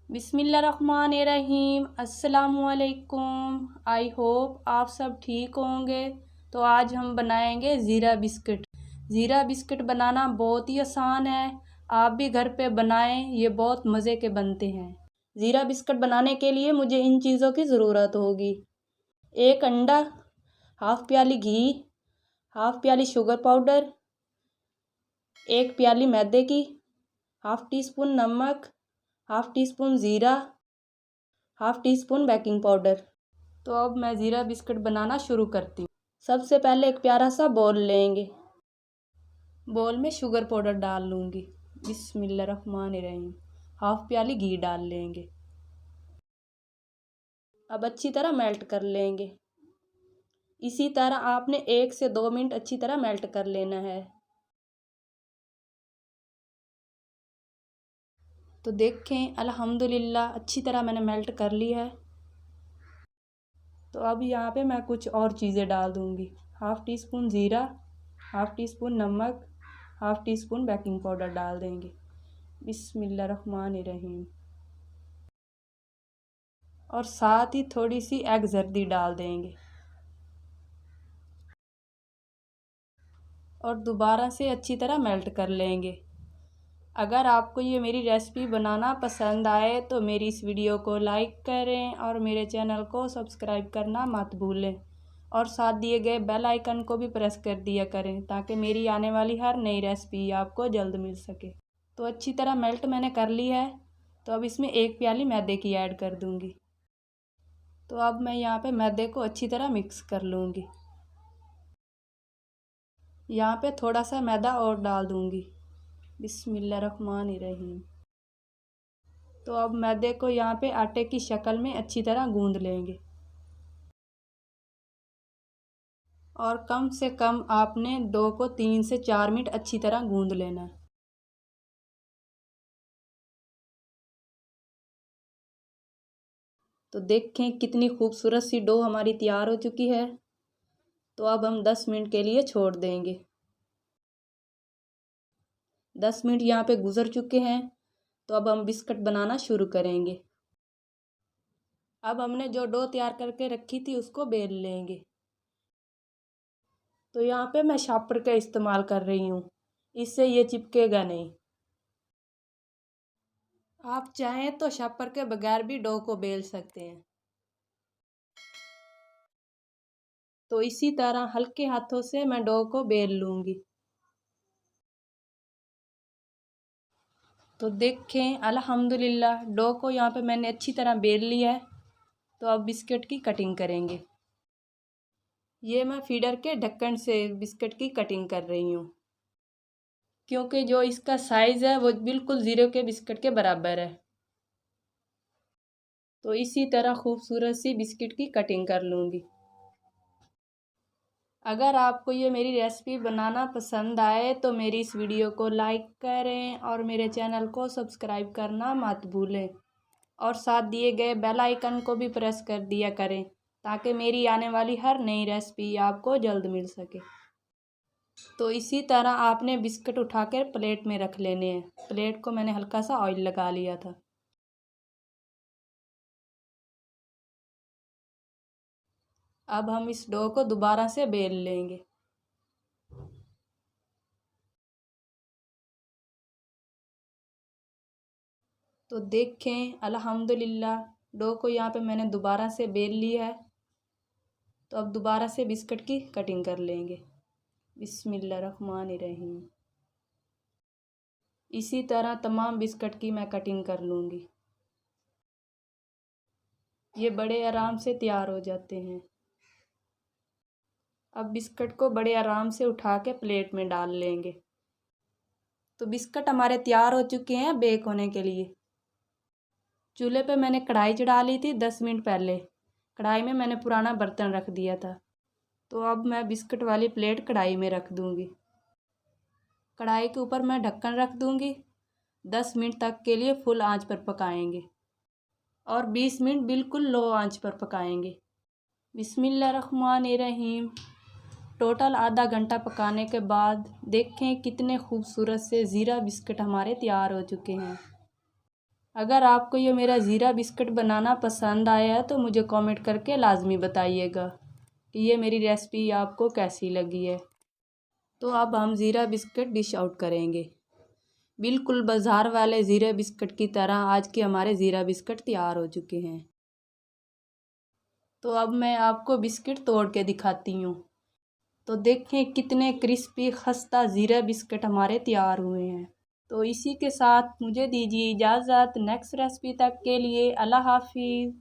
बिस्मिल्लाहिर्रहमानिर्रहीम। अस्सलामुअलैकुम। I hope आप सब ठीक होंगे। तो आज हम बनाएंगे ज़ीरा बिस्किट। ज़ीरा बिस्किट बनाना बहुत ही आसान है, आप भी घर पे बनाएं, ये बहुत मज़े के बनते हैं। ज़ीरा बिस्किट बनाने के लिए मुझे इन चीज़ों की ज़रूरत होगी। एक अंडा, हाफ़ प्याली घी, हाफ़ प्याली शुगर पाउडर, एक प्याली मैदे की, हाफ़ टी स्पून नमक, हाफ़ टी स्पून ज़ीरा, half tea spoon baking powder. तो अब मैं ज़ीरा बिस्किट बनाना शुरू करती हूँ। सबसे पहले एक प्यारा सा बॉल लेंगे। बॉल में शुगर पाउडर डाल लूँगी। बिस्मिल्लाहिर्रहमानिर्रहीम। हाफ़ प्याली घी डाल लेंगे। अब अच्छी तरह मेल्ट कर लेंगे। इसी तरह आपने 1 से 2 मिनट अच्छी तरह मेल्ट कर लेना है। तो देखें अल्हम्दुलिल्लाह अच्छी तरह मैंने मेल्ट कर ली है। तो अब यहाँ पे मैं कुछ और चीज़ें डाल दूँगी। हाफ़ टी स्पून ज़ीरा, हाफ़ टी स्पून नमक, half tea spoon baking powder डाल देंगे। बिस्मिल्लाहिर्रहमानिर्रहीम। और साथ ही थोड़ी सी एग जर्दी डाल देंगे। और दोबारा से अच्छी तरह मेल्ट कर लेंगे। अगर आपको ये मेरी रेसिपी बनाना पसंद आए तो मेरी इस वीडियो को लाइक करें और मेरे चैनल को सब्सक्राइब करना मत भूलें। और साथ दिए गए बेल आइकन को भी प्रेस कर दिया करें ताकि मेरी आने वाली हर नई रेसिपी आपको जल्द मिल सके। तो अच्छी तरह मेल्ट मैंने कर ली है। तो अब इसमें 1 प्याली मैदे की ऐड कर दूँगी। तो अब मैं यहाँ पे मैदे को अच्छी तरह मिक्स कर लूँगी। यहाँ पे थोड़ा सा मैदा और डाल दूँगी। बिस्मिल्लाहिर्रहमानिर्रहीम। तो अब मैदे को यहाँ पे आटे की शक्ल में अच्छी तरह गूंद लेंगे। और कम से कम आपने डो को 3 से 4 मिनट अच्छी तरह गूंद लेना है। तो देखें कितनी खूबसूरत सी डो हमारी तैयार हो चुकी है। तो अब हम 10 मिनट के लिए छोड़ देंगे। 10 मिनट यहाँ पे गुजर चुके हैं। तो अब हम बिस्किट बनाना शुरू करेंगे। अब हमने जो डो तैयार करके रखी थी उसको बेल लेंगे। तो यहाँ पे मैं शापर का इस्तेमाल कर रही हूँ, इससे ये चिपकेगा नहीं। आप चाहें तो शापर के बगैर भी डो को बेल सकते हैं। तो इसी तरह हल्के हाथों से मैं डो को बेल लूँगी। तो देखें अल्हम्दुलिल्लाह डो को यहाँ पे मैंने अच्छी तरह बेल लिया है। तो अब बिस्किट की कटिंग करेंगे। ये मैं फीडर के ढक्कन से बिस्किट की कटिंग कर रही हूँ, क्योंकि जो इसका साइज़ है वो बिल्कुल ज़ीरो के बिस्किट के बराबर है। तो इसी तरह खूबसूरत सी बिस्किट की कटिंग कर लूँगी। अगर आपको ये मेरी रेसिपी बनाना पसंद आए तो मेरी इस वीडियो को लाइक करें और मेरे चैनल को सब्सक्राइब करना मत भूलें। और साथ दिए गए बेल आइकन को भी प्रेस कर दिया करें ताकि मेरी आने वाली हर नई रेसिपी आपको जल्द मिल सके। तो इसी तरह आपने बिस्किट उठाकर प्लेट में रख लेने हैं। प्लेट को मैंने हल्का सा ऑयल लगा लिया था। अब हम इस डो को दोबारा से बेल लेंगे। तो देखें अल्हम्दुलिल्लाह डो को यहाँ पे मैंने दोबारा से बेल लिया है। तो अब दोबारा से बिस्किट की कटिंग कर लेंगे। बिस्मिल्लाहिर्रहमानिर्रहीम। इसी तरह तमाम बिस्किट की मैं कटिंग कर लूँगी। ये बड़े आराम से तैयार हो जाते हैं। अब बिस्किट को बड़े आराम से उठा के प्लेट में डाल लेंगे। तो बिस्किट हमारे तैयार हो चुके हैं बेक होने के लिए। चूल्हे पे मैंने कढ़ाई चढ़ा ली थी 10 मिनट पहले। कढ़ाई में मैंने पुराना बर्तन रख दिया था। तो अब मैं बिस्किट वाली प्लेट कढ़ाई में रख दूँगी। कढ़ाई के ऊपर मैं ढक्कन रख दूँगी। 10 मिनट तक के लिए फुल आंच पर पकाएंगे और 20 मिनट बिल्कुल लो आंच पर पकाएंगे। बिस्मिल्लाहिर्रहमानिर्रहीम। टोटल आधा घंटा पकाने के बाद देखें कितने खूबसूरत से ज़ीरा बिस्किट हमारे तैयार हो चुके हैं। अगर आपको ये मेरा ज़ीरा बिस्किट बनाना पसंद आया है तो मुझे कमेंट करके लाजमी बताइएगा कि ये मेरी रेसिपी आपको कैसी लगी है। तो अब हम ज़ीरा बिस्किट डिश आउट करेंगे। बिल्कुल बाज़ार वाले ज़ीरा बिस्किट की तरह आज के हमारे ज़ीरा बिस्किट तैयार हो चुके हैं। तो अब मैं आपको बिस्किट तोड़ के दिखाती हूँ। तो देखें कितने क्रिस्पी खस्ता ज़ीरा बिस्किट हमारे तैयार हुए हैं। तो इसी के साथ मुझे दीजिए इजाज़त। नेक्स्ट रेसिपी तक के लिए अल्लाह हाफिज़।